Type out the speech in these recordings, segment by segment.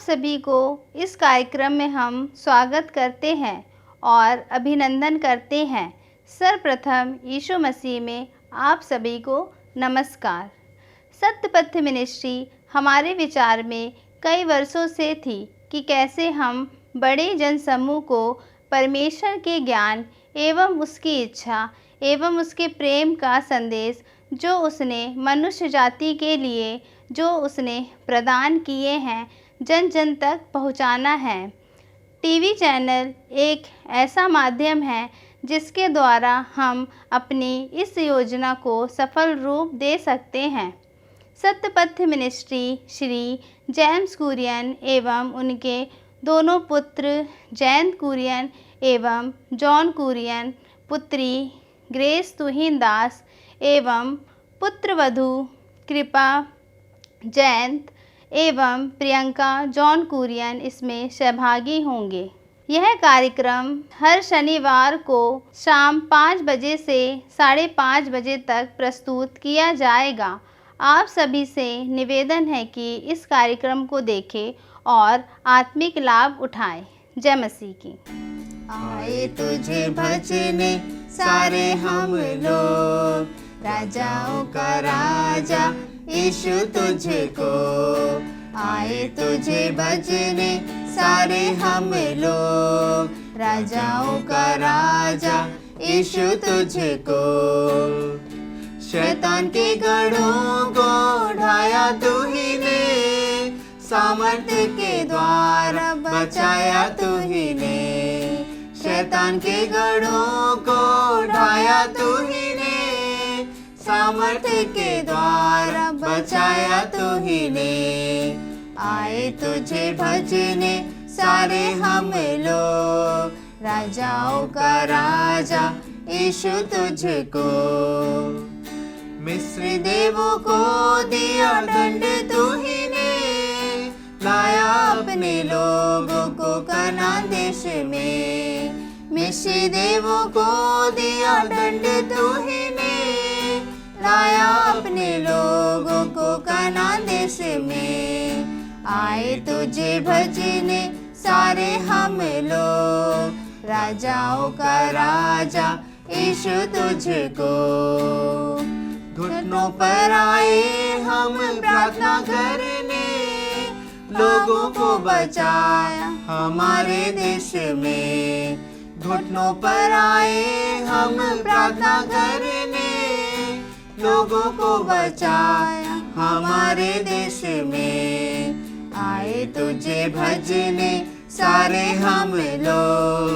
सभी को इस कार्यक्रम में हम स्वागत करते हैं और अभिनंदन करते हैं। सर्वप्रथम यीशु मसीह में आप सभी को नमस्कार। सत्यपथ मिनिस्ट्री हमारे विचार में कई वर्षों से थी कि कैसे हम बड़े जनसमूह को परमेश्वर के ज्ञान एवं उसकी इच्छा एवं उसके प्रेम का संदेश जो उसने मनुष्य जाति के लिए जो उसने प्रदान किए हैं जन जन तक पहुंचाना है। टीवी चैनल एक ऐसा माध्यम है जिसके द्वारा हम अपनी इस योजना को सफल रूप दे सकते हैं। सत्यपथ मिनिस्ट्री श्री जेम्स कुरियन एवं उनके दोनों पुत्र जयंत कुरियन एवं जॉन कुरियन, पुत्री ग्रेस तुहिन दास एवं पुत्रवधू कृपा जयंत एवं प्रियंका जॉन कुरियन इसमें सहभागी होंगे। यह कार्यक्रम हर शनिवार को शाम 5 बजे से 5:30 बजे तक प्रस्तुत किया जाएगा। आप सभी से निवेदन है कि इस कार्यक्रम को देखें और आत्मिक लाभ उठाएं। जय मसीह की। आए तुझे भजने सारे हम लोग, राजाओं का राजा यीशु तुझको। आए तुझे भजने सारे हम लोग, राजाओं का राजा यीशु तुझको। शैतान के गढ़ों को ढाया तू ही ने, सामर्थ्य के द्वारा बचाया तू ही ने। शैतान के गढ़ों को ढाया तू ही ने, सामर्थ्य के द्वारा बचाया तू ही ने। आए तुझे भजने सारे हम लोग, राजाओं का राजा यीशु तुझको। मिस्र देवों को दिया दंड तू ही ने, लाया अपने लोगों को कनान देश में। मिस्र देवों को दिया दंड तू ही ने, लाया अपने लोगों को कनान देश में। आए तुझे भजने सारे हम लोग, राजाओं का राजा यीशु तुझको। घुटनों पर आए हम प्रार्थना करने, लोगों को बचाया हमारे देश में। घुटनों पर आए हम प्रार्थना करने, लोगों को बचाया हमारे देश में। आए तुझे भजने सारे हम लोग,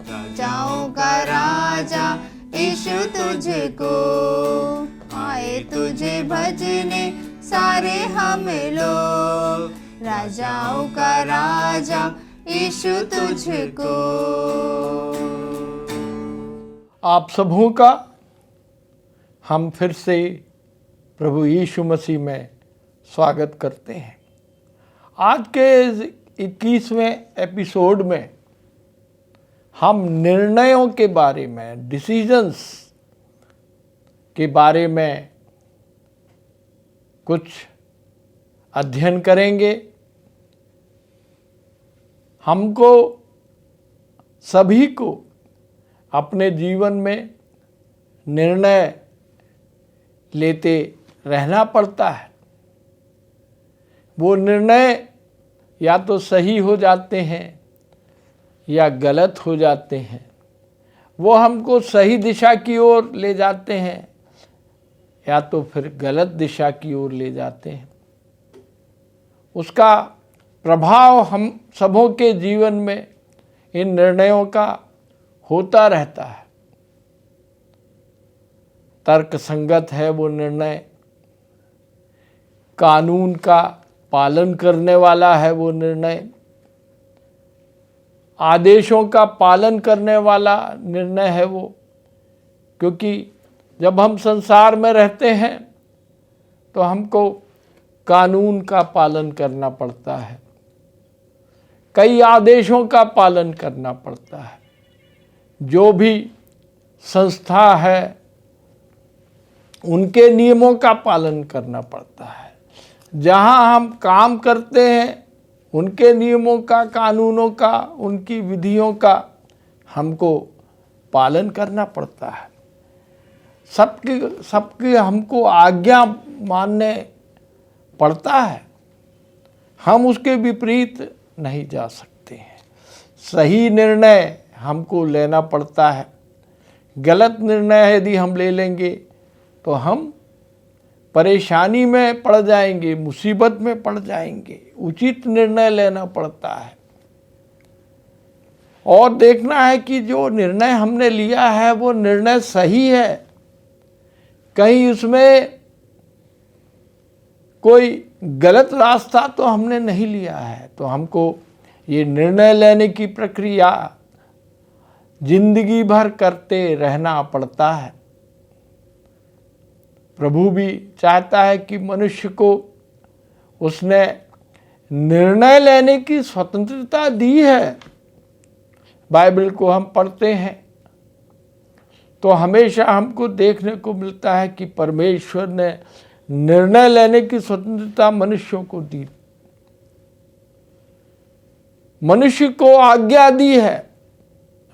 राजाओं का राजा यीशु तुझको। आए तुझे भजने सारे हम लोग, राजाओं का राजा यीशु तुझको। आप सबों का हम फिर से प्रभु यीशु मसीह में स्वागत करते हैं। आज के 21वें एपिसोड में हम निर्णयों के बारे में, डिसीजंस के बारे में कुछ अध्ययन करेंगे। हमको सभी को अपने जीवन में निर्णय लेते रहना पड़ता है। वो निर्णय या तो सही हो जाते हैं या गलत हो जाते हैं। वो हमको सही दिशा की ओर ले जाते हैं या तो फिर गलत दिशा की ओर ले जाते हैं। उसका प्रभाव हम सबों के जीवन में इन निर्णयों का होता रहता है। तर्क संगत है वो निर्णय, कानून का पालन करने वाला है वो निर्णय, आदेशों का पालन करने वाला निर्णय है वो। क्योंकि जब हम संसार में रहते हैं तो हमको कानून का पालन करना पड़ता है, कई आदेशों का पालन करना पड़ता है। जो भी संस्था है उनके नियमों का पालन करना पड़ता है। जहाँ हम काम करते हैं उनके नियमों का, कानूनों का, उनकी विधियों का हमको पालन करना पड़ता है। सबकी हमको आज्ञा मानने पड़ता है। हम उसके विपरीत नहीं जा सकते हैं। सही निर्णय हमको लेना पड़ता है। गलत निर्णय यदि हम ले लेंगे तो हम परेशानी में पड़ जाएंगे, मुसीबत में पड़ जाएंगे। उचित निर्णय लेना पड़ता है और देखना है कि जो निर्णय हमने लिया है वो निर्णय सही है, कहीं उसमें कोई गलत रास्ता तो हमने नहीं लिया है। तो हमको ये निर्णय लेने की प्रक्रिया जिंदगी भर करते रहना पड़ता है। प्रभु भी चाहता है कि मनुष्य को उसने निर्णय लेने की स्वतंत्रता दी है। बाइबल को हम पढ़ते हैं तो हमेशा हमको देखने को मिलता है कि परमेश्वर ने निर्णय लेने की स्वतंत्रता मनुष्यों को दी, मनुष्य को आज्ञा दी है,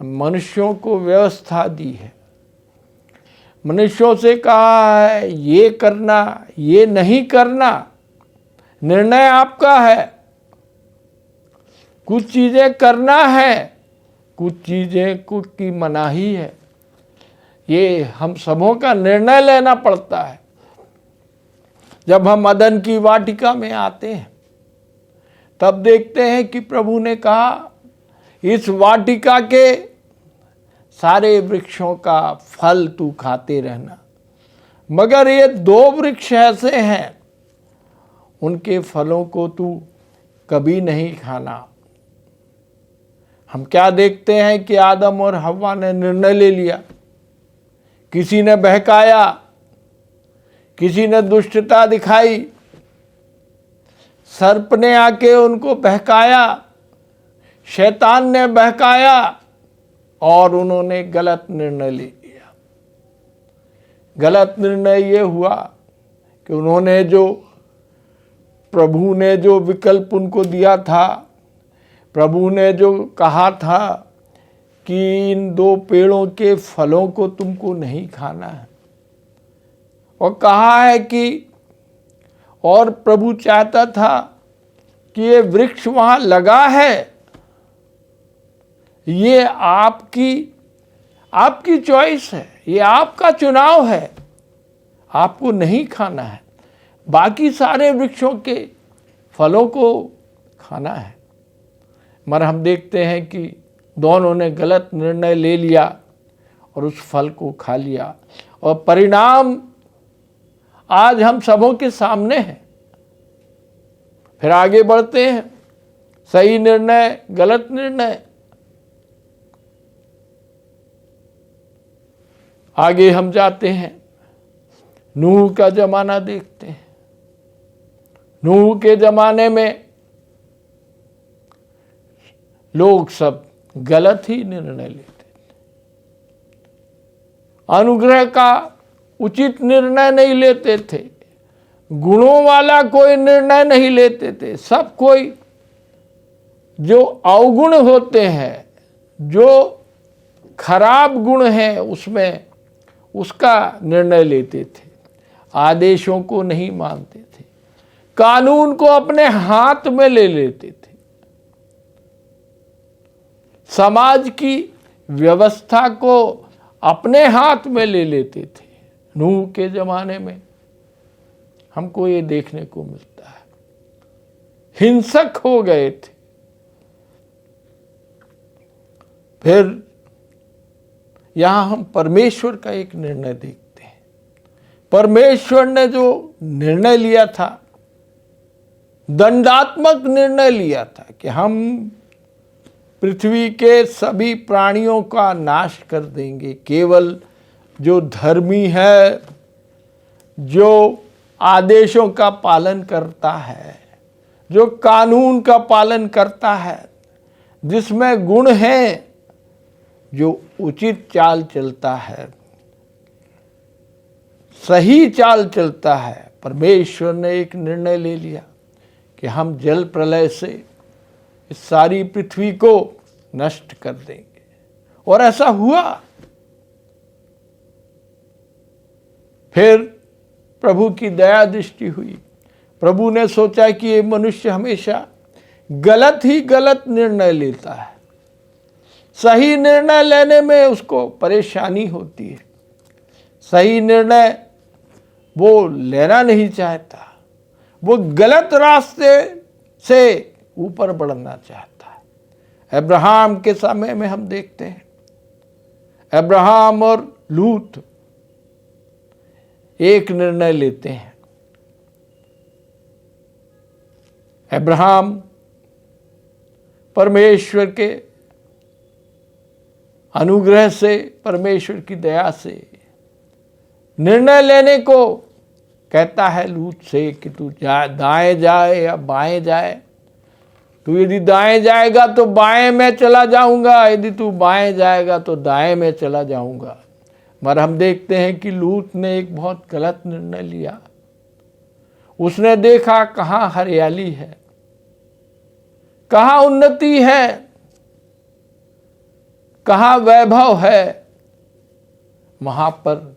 मनुष्यों को व्यवस्था दी है। मनुष्यों से कहा है ये करना, ये नहीं करना, निर्णय आपका है। कुछ चीजें करना है, कुछ चीजें की मनाही है। ये हम सबों का निर्णय लेना पड़ता है। जब हम अदन की वाटिका में आते हैं तब देखते हैं कि प्रभु ने कहा इस वाटिका के सारे वृक्षों का फल तू खाते रहना, मगर ये 2 वृक्ष ऐसे हैं उनके फलों को तू कभी नहीं खाना। हम क्या देखते हैं कि आदम और हव्वा ने निर्णय ले लिया। किसी ने बहकाया, किसी ने दुष्टता दिखाई, सर्प ने आके उनको बहकाया, शैतान ने बहकाया और उन्होंने गलत निर्णय ले लिया। गलत निर्णय ये हुआ कि उन्होंने जो प्रभु ने जो विकल्प उनको दिया था, प्रभु ने जो कहा था कि इन 2 पेड़ों के फलों को तुमको नहीं खाना है, और कहा है कि और प्रभु चाहता था कि ये वृक्ष वहां लगा है, ये आपकी चॉइस है, ये आपका चुनाव है, आपको नहीं खाना है, बाकी सारे वृक्षों के फलों को खाना है। मगर हम देखते हैं कि दोनों ने गलत निर्णय ले लिया और उस फल को खा लिया, और परिणाम आज हम सबों के सामने है। फिर आगे बढ़ते हैं, सही निर्णय, गलत निर्णय। आगे हम जाते हैं, नूह का जमाना देखते हैं। नूह के जमाने में लोग सब गलत ही निर्णय लेते थे, अनुग्रह का उचित निर्णय नहीं लेते थे, गुणों वाला कोई निर्णय नहीं लेते थे। सब कोई जो अवगुण होते हैं, जो खराब गुण हैं, उसमें उसका निर्णय लेते थे। आदेशों को नहीं मानते थे, कानून को अपने हाथ में ले लेते थे, समाज की व्यवस्था को अपने हाथ में ले लेते थे। नूह के जमाने में हमको ये देखने को मिलता है, हिंसक हो गए थे। फिर यहां हम परमेश्वर का एक निर्णय देखते हैं। परमेश्वर ने जो निर्णय लिया था, दंडात्मक निर्णय लिया था कि हम पृथ्वी के सभी प्राणियों का नाश कर देंगे। केवल जो धर्मी है, जो आदेशों का पालन करता है, जो कानून का पालन करता है, जिसमें गुण है, जो उचित चाल चलता है, सही चाल चलता है। परमेश्वर ने एक निर्णय ले लिया कि हम जल प्रलय से इस सारी पृथ्वी को नष्ट कर देंगे। और ऐसा हुआ। फिर प्रभु की दया दृष्टि हुई। प्रभु ने सोचा कि ये मनुष्य हमेशा गलत ही गलत निर्णय लेता है, सही निर्णय लेने में उसको परेशानी होती है, सही निर्णय वो लेना नहीं चाहता, वो गलत रास्ते से ऊपर बढ़ना चाहता है। अब्राहम के समय में हम देखते हैं, अब्राहम और लूत एक निर्णय लेते हैं। अब्राहम परमेश्वर के अनुग्रह से, परमेश्वर की दया से निर्णय लेने को कहता है लूत से कि तू दाएं जाए या बाएं जाए। तू यदि दाएं जाएगा तो बाएं में चला जाऊंगा, यदि तू बाएं जाएगा तो दाएं में चला जाऊंगा। मगर हम देखते हैं कि लूत ने एक बहुत गलत निर्णय लिया। उसने देखा कहाँ हरियाली है, कहाँ उन्नति है, कहाँ वैभव है, वहां पर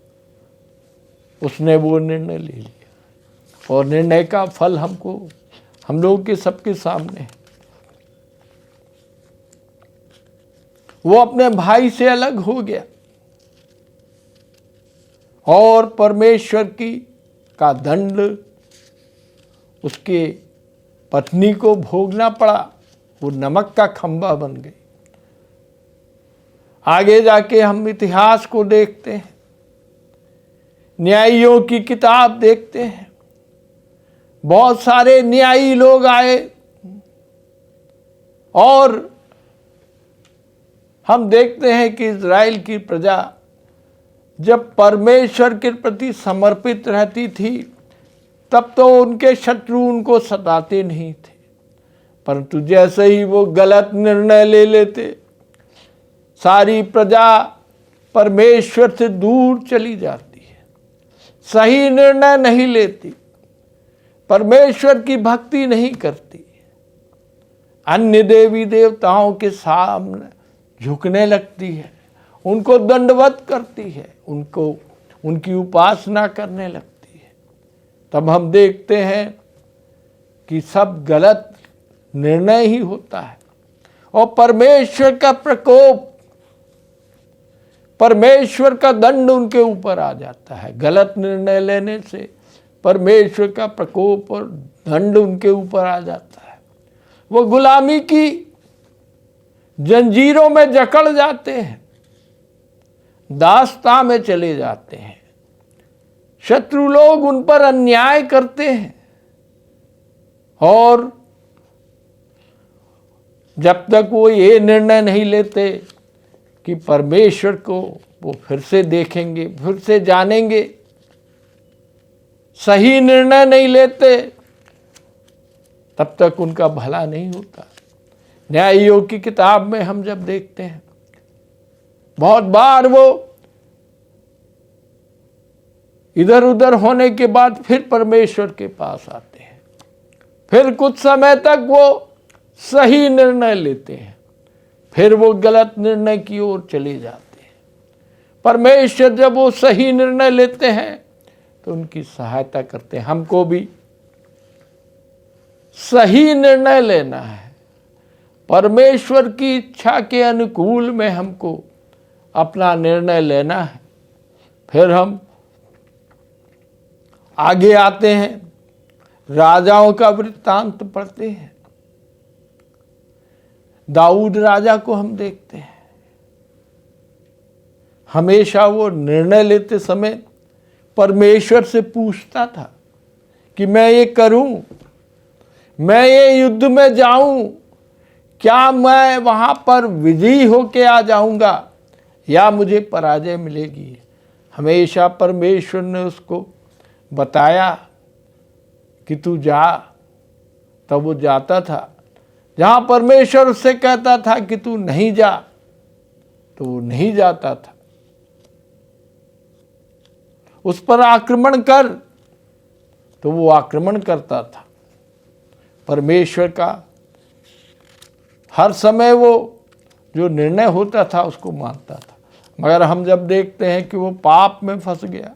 उसने वो निर्णय ले लिया। और निर्णय का फल हम लोगों के सबके सामने है। वो अपने भाई से अलग हो गया और परमेश्वर का दंड उसके पत्नी को भोगना पड़ा। वो नमक का खंभा बन गई। आगे जाके हम इतिहास को देखते हैं, न्यायियों की किताब देखते हैं। बहुत सारे न्यायी लोग आए और हम देखते हैं कि इज़राइल की प्रजा जब परमेश्वर के प्रति समर्पित रहती थी तब तो उनके शत्रु उनको सताते नहीं थे, परंतु जैसे ही वो गलत निर्णय ले लेते, सारी प्रजा परमेश्वर से दूर चली जाती है, सही निर्णय नहीं लेती, परमेश्वर की भक्ति नहीं करती, अन्य देवी देवताओं के सामने झुकने लगती है, उनको दंडवत करती है, उनकी उपासना करने लगती है। तब हम देखते हैं कि सब गलत निर्णय ही होता है और परमेश्वर का प्रकोप, परमेश्वर का दंड उनके ऊपर आ जाता है। गलत निर्णय लेने से परमेश्वर का प्रकोप और दंड उनके ऊपर आ जाता है। वो गुलामी की जंजीरों में जकड़ जाते हैं, दास्ता में चले जाते हैं, शत्रु लोग उन पर अन्याय करते हैं और जब तक वो ये निर्णय नहीं लेते कि परमेश्वर को वो फिर से देखेंगे, फिर से जानेंगे, सही निर्णय नहीं लेते, तब तक उनका भला नहीं होता। न्यायियों की किताब में हम जब देखते हैं, बहुत बार वो इधर उधर होने के बाद फिर परमेश्वर के पास आते हैं, फिर कुछ समय तक वो सही निर्णय लेते हैं, फिर वो गलत निर्णय की ओर चले जाते हैं। परमेश्वर जब वो सही निर्णय लेते हैं तो उनकी सहायता करते हैं। हमको भी सही निर्णय लेना है, परमेश्वर की इच्छा के अनुकूल में हमको अपना निर्णय लेना है। फिर हम आगे आते हैं, राजाओं का वृत्तांत पढ़ते हैं। दाऊद राजा को हम देखते हैं, हमेशा वो निर्णय लेते समय परमेश्वर से पूछता था कि मैं ये करूं, मैं ये युद्ध में जाऊं, क्या मैं वहां पर विजयी होके आ जाऊंगा या मुझे पराजय मिलेगी। हमेशा परमेश्वर ने उसको बताया कि तू जा, तब वो जाता था। जहां परमेश्वर उससे कहता था कि तू नहीं जा, तो वो नहीं जाता था। उस पर आक्रमण कर, तो वो आक्रमण करता था। परमेश्वर का हर समय वो जो निर्णय होता था उसको मानता था। मगर हम जब देखते हैं कि वो पाप में फंस गया,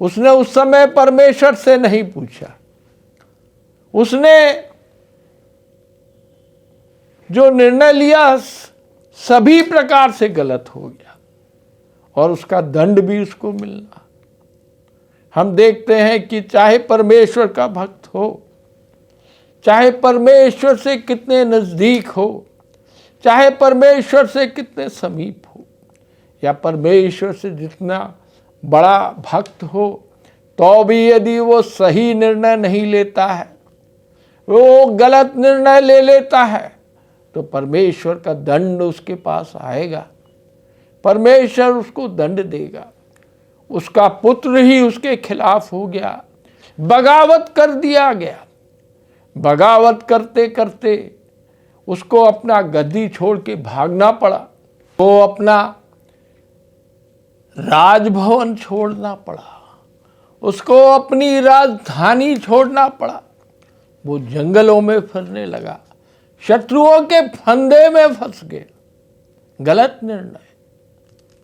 उसने उस समय परमेश्वर से नहीं पूछा, उसने जो निर्णय लिया सभी प्रकार से गलत हो गया और उसका दंड भी उसको मिलना। हम देखते हैं कि चाहे परमेश्वर का भक्त हो, चाहे परमेश्वर से कितने नज़दीक हो, चाहे परमेश्वर से कितने समीप हो, या परमेश्वर से जितना बड़ा भक्त हो, तो भी यदि वो सही निर्णय नहीं लेता है, वो गलत निर्णय ले लेता है, तो परमेश्वर का दंड उसके पास आएगा। परमेश्वर उसको दंड देगा। उसका पुत्र ही उसके खिलाफ हो गया, बगावत कर दिया गया। बगावत करते करते उसको अपना गद्दी छोड़ के भागना पड़ा, वो अपना राजभवन छोड़ना पड़ा, उसको अपनी राजधानी छोड़ना पड़ा। वो जंगलों में फिरने लगा, शत्रुओं के फंदे में फंस गया। गलत निर्णय।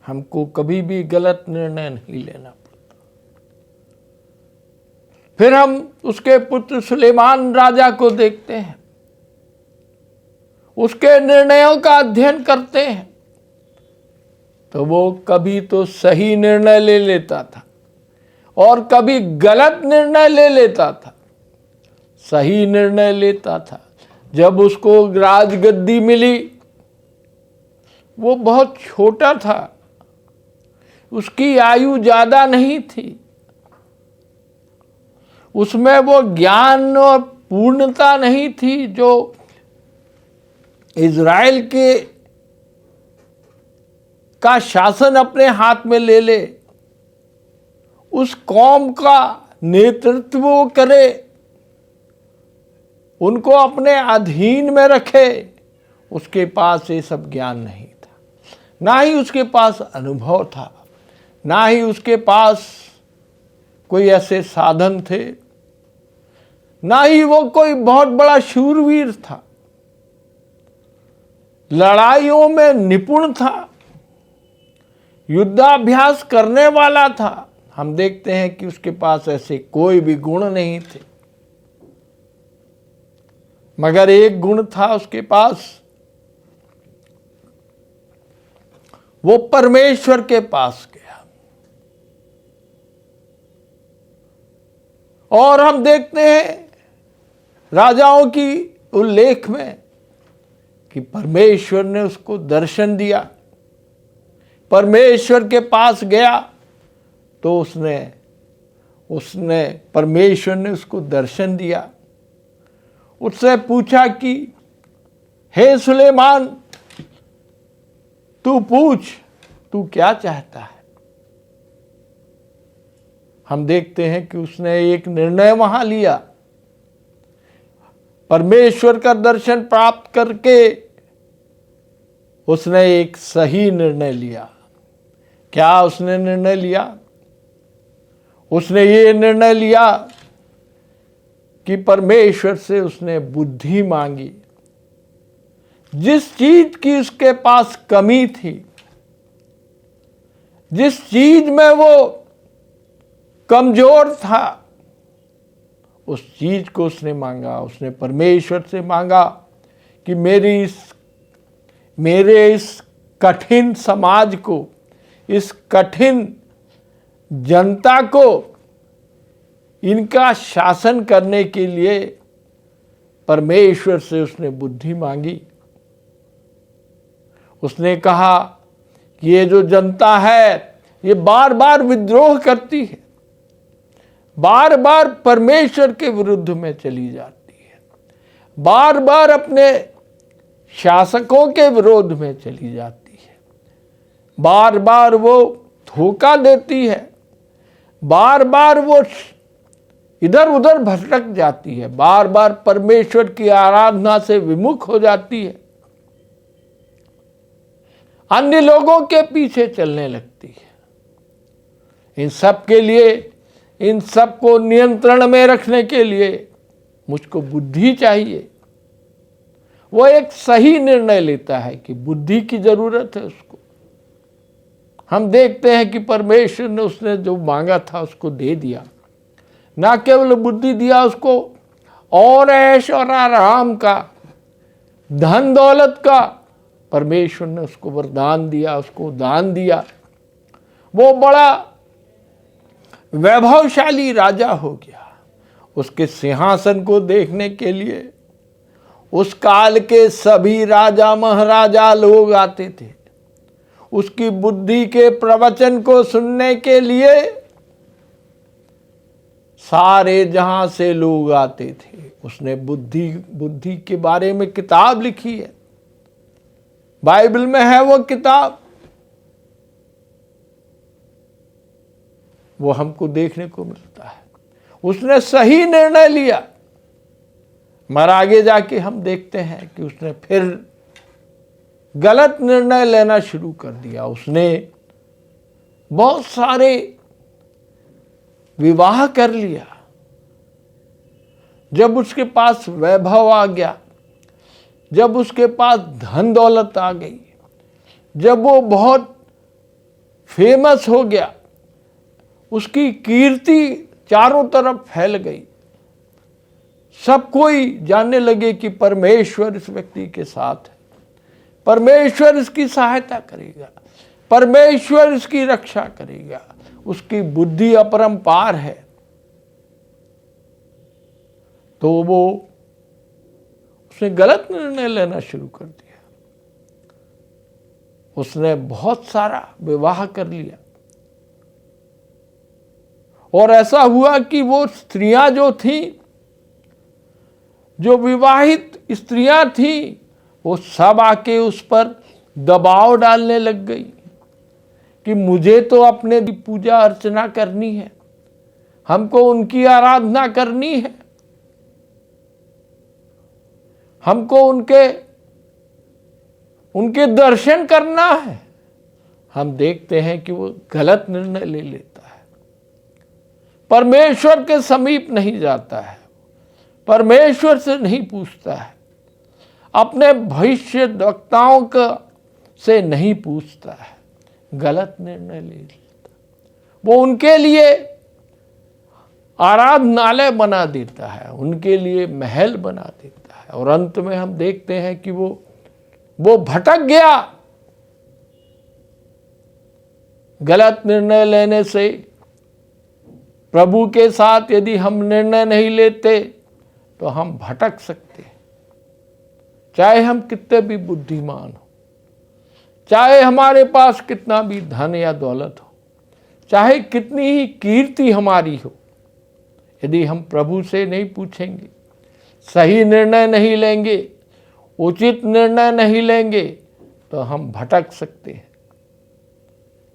हमको कभी भी गलत निर्णय नहीं लेना पड़ता। फिर हम उसके पुत्र सुलेमान राजा को देखते हैं, उसके निर्णयों का अध्ययन करते हैं, तो वो कभी तो सही निर्णय ले लेता था और कभी गलत निर्णय ले लेता था। सही निर्णय लेता था जब उसको राजगद्दी मिली, वो बहुत छोटा था, उसकी आयु ज्यादा नहीं थी, उसमें वो ज्ञान और पूर्णता नहीं थी जो इज़राइल के का शासन अपने हाथ में ले ले, उस कौम का नेतृत्व करे, उनको अपने अधीन में रखे। उसके पास ये सब ज्ञान नहीं था, ना ही उसके पास अनुभव था, ना ही उसके पास कोई ऐसे साधन थे, ना ही वो कोई बहुत बड़ा शूरवीर था, लड़ाइयों में निपुण था, युद्धाभ्यास करने वाला था। हम देखते हैं कि उसके पास ऐसे कोई भी गुण नहीं थे, मगर एक गुण था उसके पास, वो परमेश्वर के पास गया। और हम देखते हैं राजाओं की उल्लेख में कि परमेश्वर ने उसको दर्शन दिया। परमेश्वर के पास गया तो उसने परमेश्वर ने उसको दर्शन दिया। उससे पूछा कि हे सुलेमान, तू पूछ, तू क्या चाहता है। हम देखते हैं कि उसने एक निर्णय वहां लिया। परमेश्वर का दर्शन प्राप्त करके उसने एक सही निर्णय लिया। क्या उसने निर्णय लिया? उसने ये निर्णय लिया कि परमेश्वर से उसने बुद्धि मांगी। जिस चीज की उसके पास कमी थी, जिस चीज में वो कमजोर था, उस चीज को उसने मांगा। उसने परमेश्वर से मांगा कि मेरे इस कठिन समाज को, इस कठिन जनता को, इनका शासन करने के लिए परमेश्वर से उसने बुद्धि मांगी। उसने कहा कि ये जो जनता है ये बार बार विद्रोह करती है, बार बार परमेश्वर के विरुद्ध में चली जाती है, बार बार अपने शासकों के विरोध में चली जाती है, बार बार वो धोखा देती है, बार बार वो इधर उधर भटक जाती है, बार बार परमेश्वर की आराधना से विमुख हो जाती है, अन्य लोगों के पीछे चलने लगती है। इन सब के लिए, इन सब को नियंत्रण में रखने के लिए मुझको बुद्धि चाहिए। वो एक सही निर्णय लेता है कि बुद्धि की जरूरत है उसको। हम देखते हैं कि परमेश्वर ने उसने जो मांगा था उसको दे दिया, ना केवल बुद्धि दिया उसको, और ऐश और आराम का, धन दौलत का परमेश्वर ने उसको वरदान दिया, उसको दान दिया। वो बड़ा वैभवशाली राजा हो गया। उसके सिंहासन को देखने के लिए उस काल के सभी राजा महाराजा लोग आते थे। उसकी बुद्धि के प्रवचन को सुनने के लिए सारे जहां से लोग आते थे। उसने बुद्धि के बारे में किताब लिखी है, बाइबल में है वो किताब, वो हमको देखने को मिलता है। उसने सही निर्णय लिया, मगर आगे जाके हम देखते हैं कि उसने फिर गलत निर्णय लेना शुरू कर दिया। उसने बहुत सारे विवाह कर लिया। जब उसके पास वैभव आ गया, जब उसके पास धन दौलत आ गई, जब वो बहुत फेमस हो गया, उसकी कीर्ति चारों तरफ फैल गई, सब कोई जानने लगे कि परमेश्वर इस व्यक्ति के साथ है, परमेश्वर इसकी सहायता करेगा, परमेश्वर इसकी रक्षा करेगा, उसकी बुद्धि अपरंपार है, तो वो उसने गलत निर्णय लेना शुरू कर दिया। उसने बहुत सारा विवाह कर लिया, और ऐसा हुआ कि वो स्त्रियां जो थीं, जो विवाहित स्त्रियां थीं, वो सब आके उस पर दबाव डालने लग गई कि मुझे तो अपने पूजा अर्चना करनी है, हमको उनकी आराधना करनी है, हमको उनके दर्शन करना है। हम देखते हैं कि वो गलत निर्णय ले लेता है, परमेश्वर के समीप नहीं जाता है, परमेश्वर से नहीं पूछता है, अपने भविष्यद्वक्ताओं का से नहीं पूछता है, गलत निर्णय ले लेता। वो उनके लिए आराधनालय बना देता है, उनके लिए महल बना देता है, और अंत में हम देखते हैं कि वो भटक गया। गलत निर्णय लेने से, प्रभु के साथ यदि हम निर्णय नहीं लेते तो हम भटक सकते हैं। चाहे हम कितने भी बुद्धिमान हो, चाहे हमारे पास कितना भी धन या दौलत हो, चाहे कितनी ही कीर्ति हमारी हो, यदि हम प्रभु से नहीं पूछेंगे, सही निर्णय नहीं लेंगे, उचित निर्णय नहीं लेंगे, तो हम भटक सकते हैं।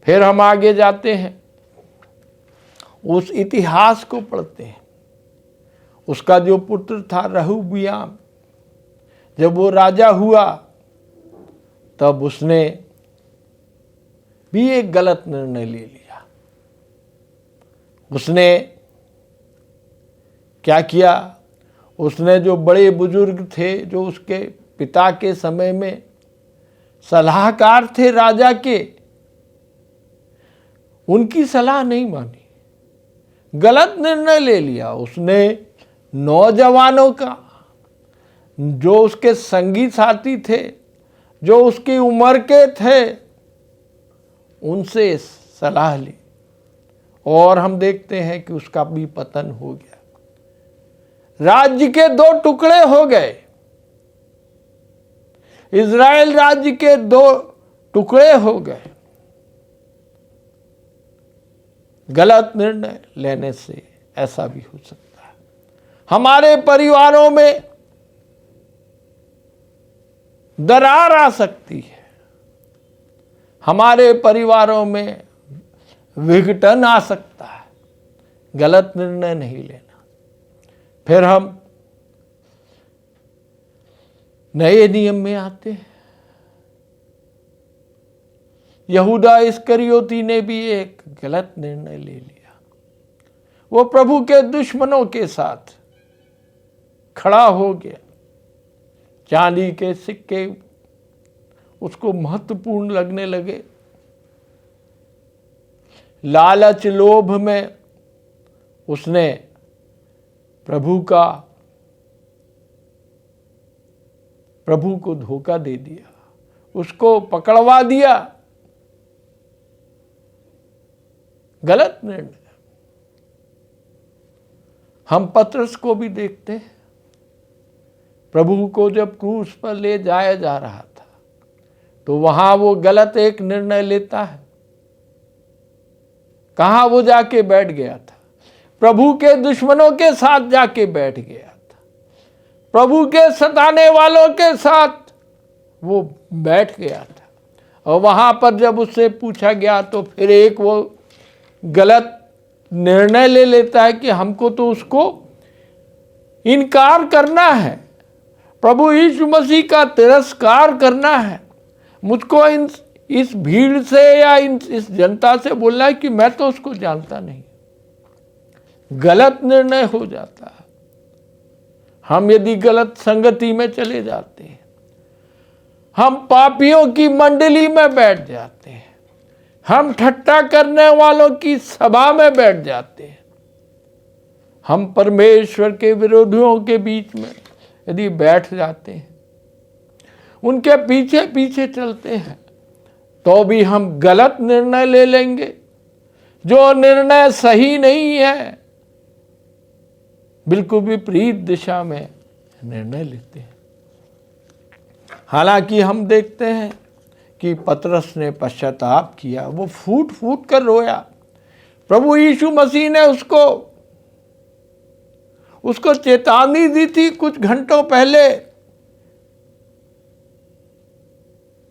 फिर हम आगे जाते हैं, उस इतिहास को पढ़ते हैं। उसका जो पुत्र था रहूबियाम, जब वो राजा हुआ तब उसने भी एक गलत निर्णय ले लिया। उसने क्या किया? उसने जो बड़े बुजुर्ग थे, जो उसके पिता के समय में सलाहकार थे राजा के, उनकी सलाह नहीं मानी, गलत निर्णय ले लिया। उसने नौजवानों का, जो उसके संगी साथी थे, जो उसकी उम्र के थे, उनसे सलाह ली, और हम देखते हैं कि उसका भी पतन हो गया। राज्य के दो टुकड़े हो गए, इज़राइल राज्य के दो टुकड़े हो गए, गलत निर्णय लेने से ऐसा भी हो सकता है। हमारे परिवारों में दरार आ सकती है, हमारे परिवारों में विघटन आ सकता है, गलत निर्णय नहीं लेना। फिर हम नए नियम में आते हैं। यहूदा इस्करियोती ने भी एक गलत निर्णय ले लिया। वो प्रभु के दुश्मनों के साथ खड़ा हो गया, चांदी के सिक्के उसको महत्वपूर्ण लगने लगे। लालच लोभ में उसने प्रभु को धोखा दे दिया, उसको पकड़वा दिया। गलत निर्णय। हम पतरस को भी देखते हैं, प्रभु को जब क्रूस पर ले जाया जा रहा था तो वहां वो गलत एक निर्णय लेता है। कहां वो जाके बैठ गया था? प्रभु के दुश्मनों के साथ जाके बैठ गया था, प्रभु के सताने वालों के साथ वो बैठ गया था। और वहां पर जब उससे पूछा गया तो फिर एक वो गलत निर्णय ले लेता है कि हमको तो उसको इनकार करना है, प्रभु यीशु मसीह का तिरस्कार करना है। मुझको इस भीड़ से या इस जनता से बोलना है कि मैं तो उसको जानता नहीं। गलत निर्णय हो जाता है। हम यदि गलत संगति में चले जाते हैं, हम पापियों की मंडली में बैठ जाते हैं, हम ठट्टा करने वालों की सभा में बैठ जाते हैं, हम परमेश्वर के विरोधियों के बीच में यदि बैठ जाते हैं, उनके पीछे पीछे चलते हैं, तो भी हम गलत निर्णय ले लेंगे। जो निर्णय सही नहीं है, बिल्कुल विपरीत दिशा में निर्णय लेते हैं। हालांकि हम देखते हैं कि पतरस ने पश्चाताप किया, वो फूट फूट कर रोया। प्रभु यीशु मसीह ने उसको चेतावनी दी थी कुछ घंटों पहले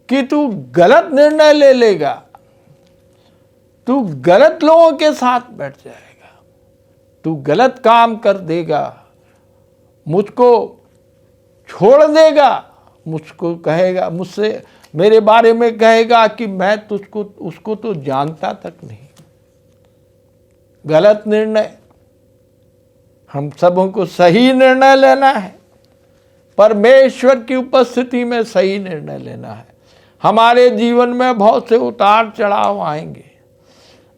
कि तू गलत निर्णय ले लेगा, तू गलत लोगों के साथ बैठ जाएगा, तू गलत काम कर देगा, मुझको छोड़ देगा, मुझको कहेगा, मुझसे मेरे बारे में कहेगा कि मैं उसको तो जानता तक नहीं। गलत निर्णय। हम सबों को सही निर्णय लेना है, परमेश्वर की उपस्थिति में सही निर्णय लेना है। हमारे जीवन में बहुत से उतार चढ़ाव आएंगे,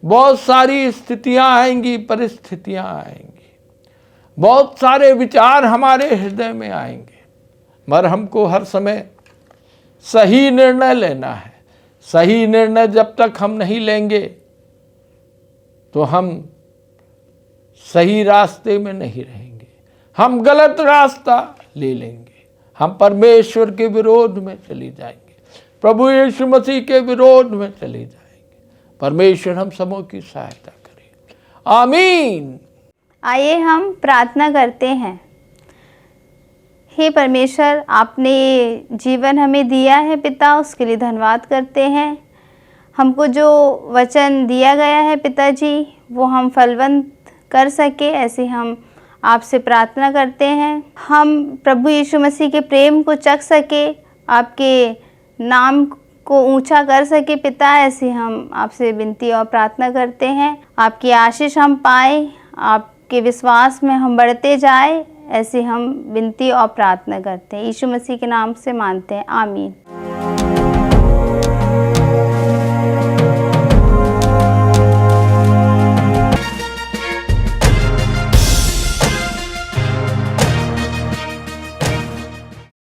बहुत सारी स्थितियां आएंगी, परिस्थितियां आएंगी, बहुत सारे विचार हमारे हृदय में आएंगे, मगर हमको हर समय सही निर्णय लेना है। सही निर्णय जब तक हम नहीं लेंगे तो हम सही रास्ते में नहीं रहेंगे, हम गलत रास्ता ले लेंगे, हम परमेश्वर के विरोध में चले जाएंगे, प्रभु यीशु मसीह के विरोध में चले जाएंगे। परमेश्वर हम सबों की सहायता करे। आमीन। आइए हम प्रार्थना करते हैं। हे परमेश्वर, आपने जीवन हमें दिया है पिता, उसके लिए धन्यवाद करते हैं। हमको जो वचन दिया गया है पिताजी, वो हम फलवंत कर सके, ऐसे हम आपसे प्रार्थना करते हैं। हम प्रभु यीशु मसीह के प्रेम को चख सके, आपके नाम को ऊंचा कर सके पिता, ऐसे हम आपसे विनती और प्रार्थना करते हैं। आपकी आशीष हम पाए, आपके विश्वास में हम बढ़ते जाए, ऐसे हम विनती और प्रार्थना करते हैं। यीशु मसीह के नाम से मानते हैं। आमीन।